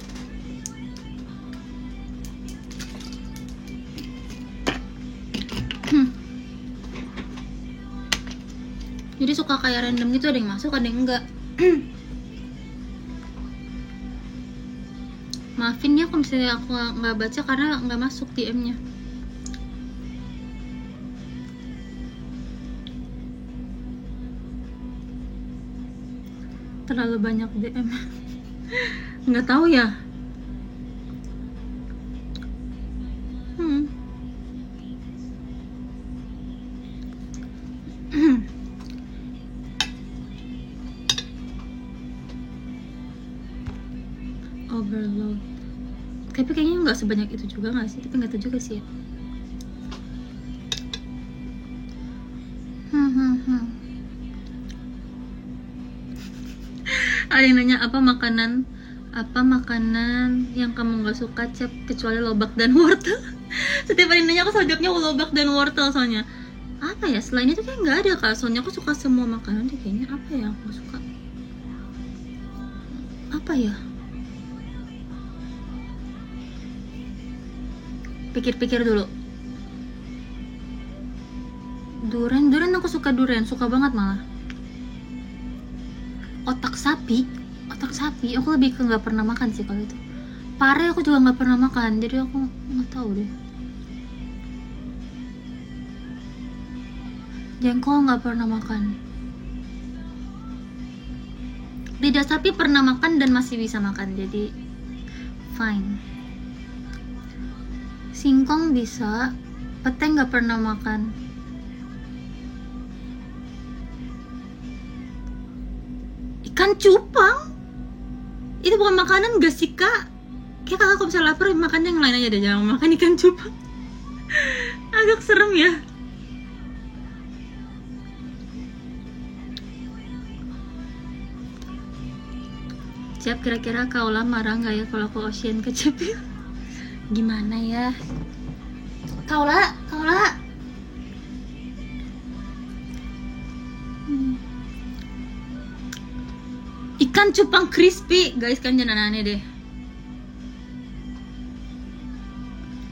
S1: Jadi suka kayak random gitu, ada yang masuk ada yang enggak. Maafin ya kalau misalnya aku nggak baca karena nggak masuk DM-nya. Terlalu banyak DM. Nggak tahu ya. Overload. Tapi kayaknya nggak sebanyak itu juga nggak sih? Tapi nggak tahu juga sih ya. Ada yang nanya apa makanan yang kamu nggak suka, Cep, kecuali lobak dan wortel. Setiap hari nanya aku selalu jawabnya lobak dan wortel, soalnya apa ya, selain itu kayak nggak ada kak. Soalnya aku suka semua makanan deh kayaknya. Apa ya aku suka, apa ya, pikir-pikir dulu. Durian aku suka, durian suka banget malah. Otak sapi aku lebih ke nggak pernah makan sih kalau itu. Pare aku juga nggak pernah makan, jadi aku nggak tahu deh. Jengkol nggak pernah makan. Lidah sapi pernah makan dan masih bisa makan, jadi fine. Singkong bisa, pete nggak pernah makan. Ikan cupang itu bukan makanan gak sih kak? Kayak kakak kalau misalnya lapar makan yang lain aja deh, jangan makan ikan cupang. Agak serem ya. Cep, kira-kira Kaula marah nggak ya kalau aku Ocean ke Cep? Gimana ya? Kaula ikan cupang crispy, guys, kan jangan aneh deh.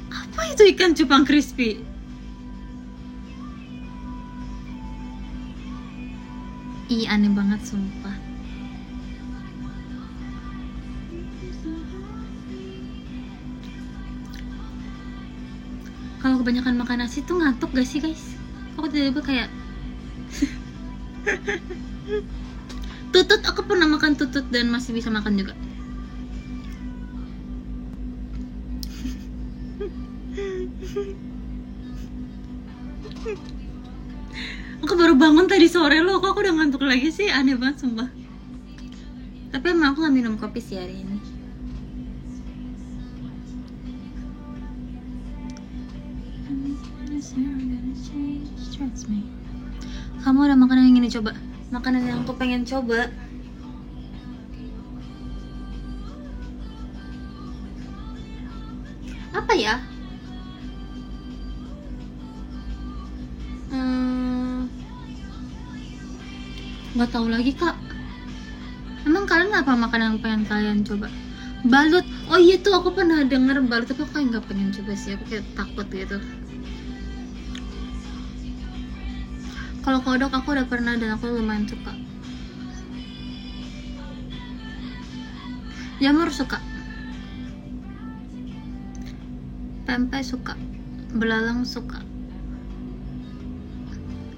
S1: Apa itu ikan cupang crispy? Ih, aneh banget sumpah. Kalau kebanyakan makan nasi tuh ngantuk gak sih guys? Aku tiba-tiba kayak tutut, aku pernah makan tutut dan masih bisa makan juga. Aku baru bangun tadi sore loh, kok aku udah ngantuk lagi sih? Aneh banget sumpah. Tapi emang aku gak minum kopi sih hari ini. Kamu ada makanan yang ingin dicoba? Makanan yang aku pengen coba, apa ya? Nggak tahu lagi kak. Emang kalian apa makanan yang pengen kalian coba? Balut. Oh iya tuh aku pernah denger balut, tapi aku kayak nggak pengen coba sih. Aku kayak takut gitu. Kalau kodok aku udah pernah dan aku lumayan suka. Jamur suka. Pempek suka. Belalang suka.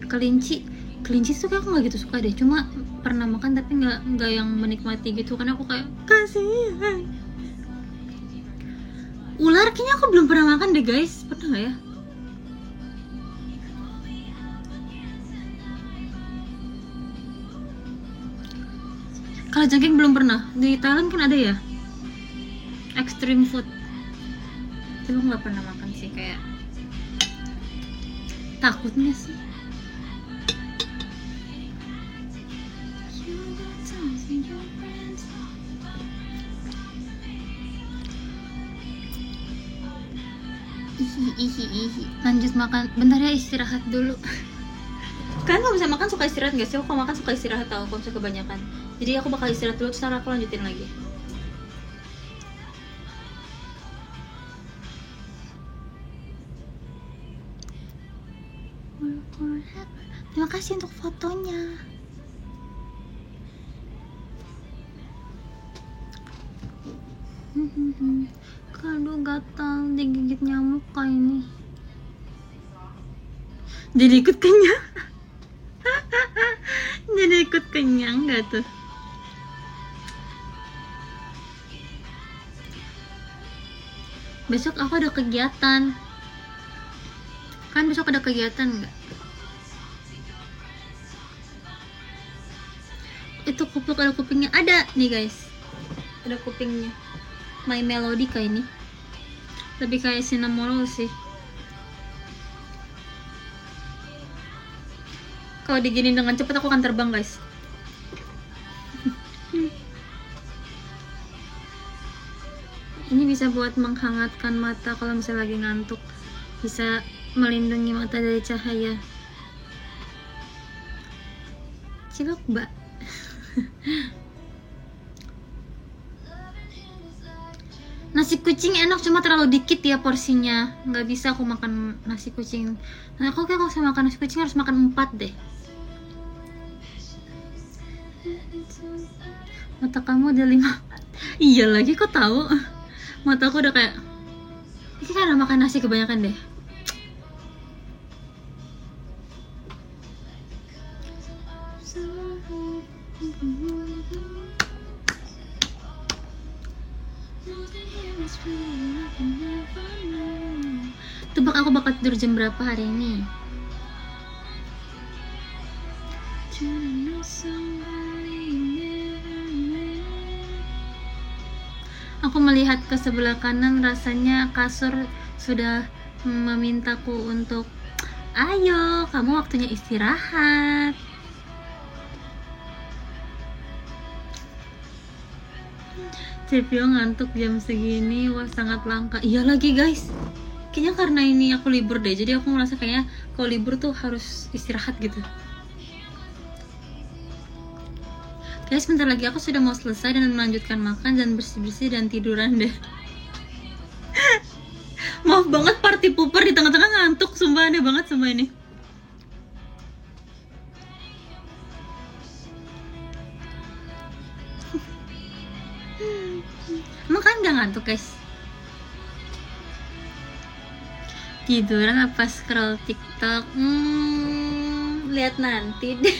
S1: Kelinci suka, aku nggak gitu suka deh. Cuma pernah makan tapi nggak yang menikmati gitu, karena aku kayak kasihan. Ular kayaknya aku belum pernah makan deh guys. Pernah nggak ya? Kalau jengking belum pernah. Di Thailand kan ada ya, extreme food. Tapi aku nggak pernah makan sih, kayak takutnya sih. Ihi. Lanjut makan. Bentar ya, istirahat dulu. Kalian kalau bisa makan suka istirahat gak sih? Aku kalau makan suka istirahat tau, kalau misalnya kebanyakan. Jadi aku bakal istirahat dulu, terus aku lanjutin lagi. Terima kasih untuk fotonya. Aduh gatal, digigit nyamuk kayak ini. Jadi ikut kenyang. Jadi ikut kenyang gak tuh? Besok aku ada kegiatan. Kan besok ada kegiatan nggak? Itu kupluk ada kupingnya. Ada nih guys. Ada kupingnya. My Melody kayak ini. Lebih kayak Cinnamoroll sih. Kalau diginin dengan cepat aku akan terbang guys. Ini bisa buat menghangatkan mata kalau misalnya lagi ngantuk. Bisa melindungi mata dari cahaya. Cilok mbak. Nasi kucing enak cuma terlalu dikit ya porsinya. Nggak bisa aku makan nasi kucing. Nah aku kayak kalau saya makan nasi kucing harus makan 4 deh. Mata kamu udah 5. Iya lagi kok tahu. Mata aku udah kayak ini karena makan nasi kebanyakan deh. Tebak aku bakal tidur jam berapa hari ini? Aku melihat ke sebelah kanan, rasanya kasur sudah memintaku untuk ayo, kamu waktunya istirahat. Cepio ngantuk jam segini, wah sangat langka. Iya lagi guys, kayaknya karena ini aku libur deh, jadi aku merasa kayaknya kalau libur tuh harus istirahat gitu. Guys, sebentar lagi aku sudah mau selesai dan melanjutkan makan dan bersih-bersih dan tiduran deh. Maaf banget party pooper di tengah-tengah ngantuk, sumpah aneh banget sumpah ini. Emang kan gak ngantuk guys? Tiduran apa scroll TikTok? Lihat nanti deh.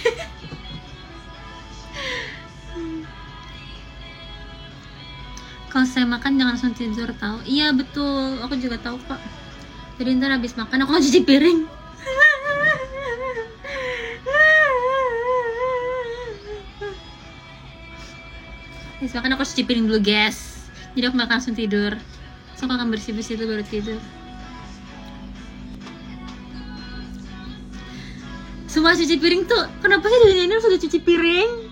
S1: Kalau saya makan jangan langsung tidur tahu. Iya betul, aku juga tahu kok. Jadi ntar habis makan aku cuci piring. Habis makan aku cuci piring dulu guys. Jadi aku gak langsung tidur. So aku akan bersih-bersih itu baru tidur. Semua cuci piring tuh, kenapa sih dunia ini harus udah cuci piring?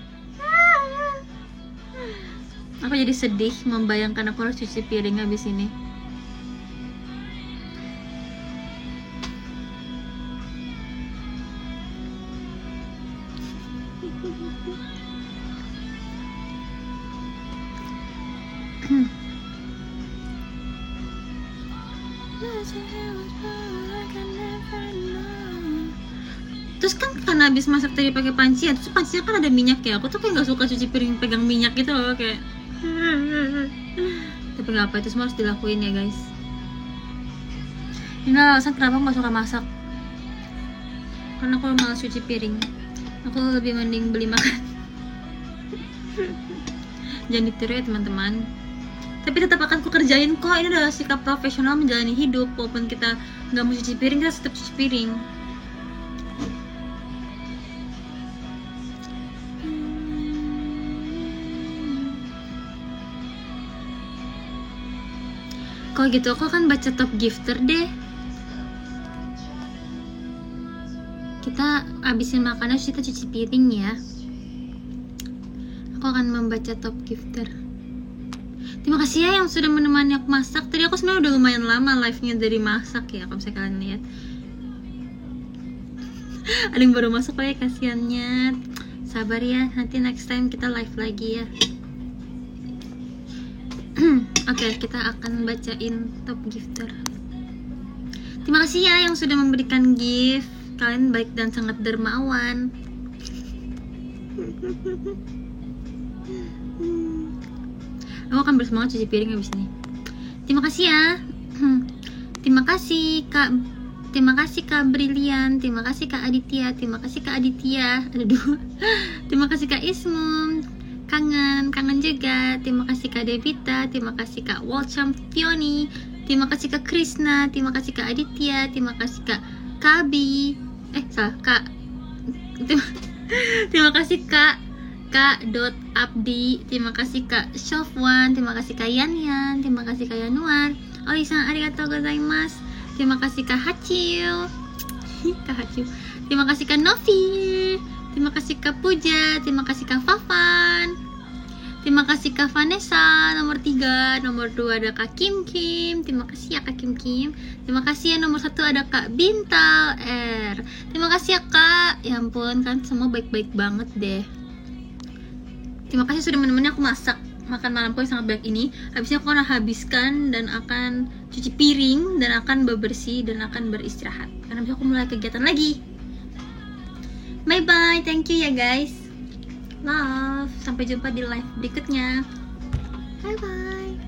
S1: Aku jadi sedih membayangkan aku harus cuci piring habis ini. Terus kan karena habis masak tadi pakai panci ya, terus pancinya kan ada minyak ya. Aku tuh kayak nggak suka cuci piring pegang minyak gitu loh kayak. Tapi nggak apa, itu semua harus dilakuin ya guys. Ini alasan kenapa aku nggak suka masak. Karena aku malas cuci piring. Aku lebih mending beli makan. Jangan ditiru ya teman-teman. Tapi tetap akan ku kerjain kok. Ini adalah sikap profesional menjalani hidup. Walaupun kita nggak mau cuci piring, kita tetap cuci piring. Kalau gitu aku akan baca top gifter deh. Kita abisin makanan, kita cuci piring ya. Aku akan membaca top gifter. Terima kasih ya yang sudah menemani aku masak. Tadi aku sebenarnya udah lumayan lama live-nya dari masak ya, kalau misalnya kalian lihat. Ada yang baru masuk ya, kasihannya. Sabar ya, nanti next time kita live lagi ya. Oke, kita akan bacain top gifter. Terima kasih ya yang sudah memberikan gift. Kalian baik dan sangat dermawan. Aku akan bersemangat cuci piring habis ini. Terima kasih ya. Terima kasih Kak Brilian, terima kasih Kak Aditya, terima kasih Kak Aditya, ada 2. Terima kasih Kak Ismum, kangen juga. Terima kasih Kak Devita, terima kasih Kak World Championi, terima kasih Kak Krishna, terima kasih Kak Aditya, terima kasih Kak Kabi, Kak. Terima kasih Kak Abdi, terima kasih Kak Shofwan, terima kasih Kak Yan, terima kasih Kak Yanuar. Oi-san, arigatou gozaimasu. Terima kasih Kak Hacil. Terima kasih Kak Novi. Terima kasih Kak Puja. Terima kasih Kak Fafan. Terima kasih Kak Vanessa nomor 3. Nomor 2 ada Kak Kim. Terima kasih ya Kak Kim. Terima kasih ya nomor 1 ada Kak Bintal R. Terima kasih ya Kak. Ya ampun, kan semua baik-baik banget deh. Terima kasih sudah menemani aku masak makan malamku yang sangat baik ini. Habisnya aku akan habiskan dan akan cuci piring dan akan bebersih dan akan beristirahat karena besok aku mulai kegiatan lagi. Bye bye, thank you ya guys. Love, sampai jumpa di live berikutnya. Bye bye.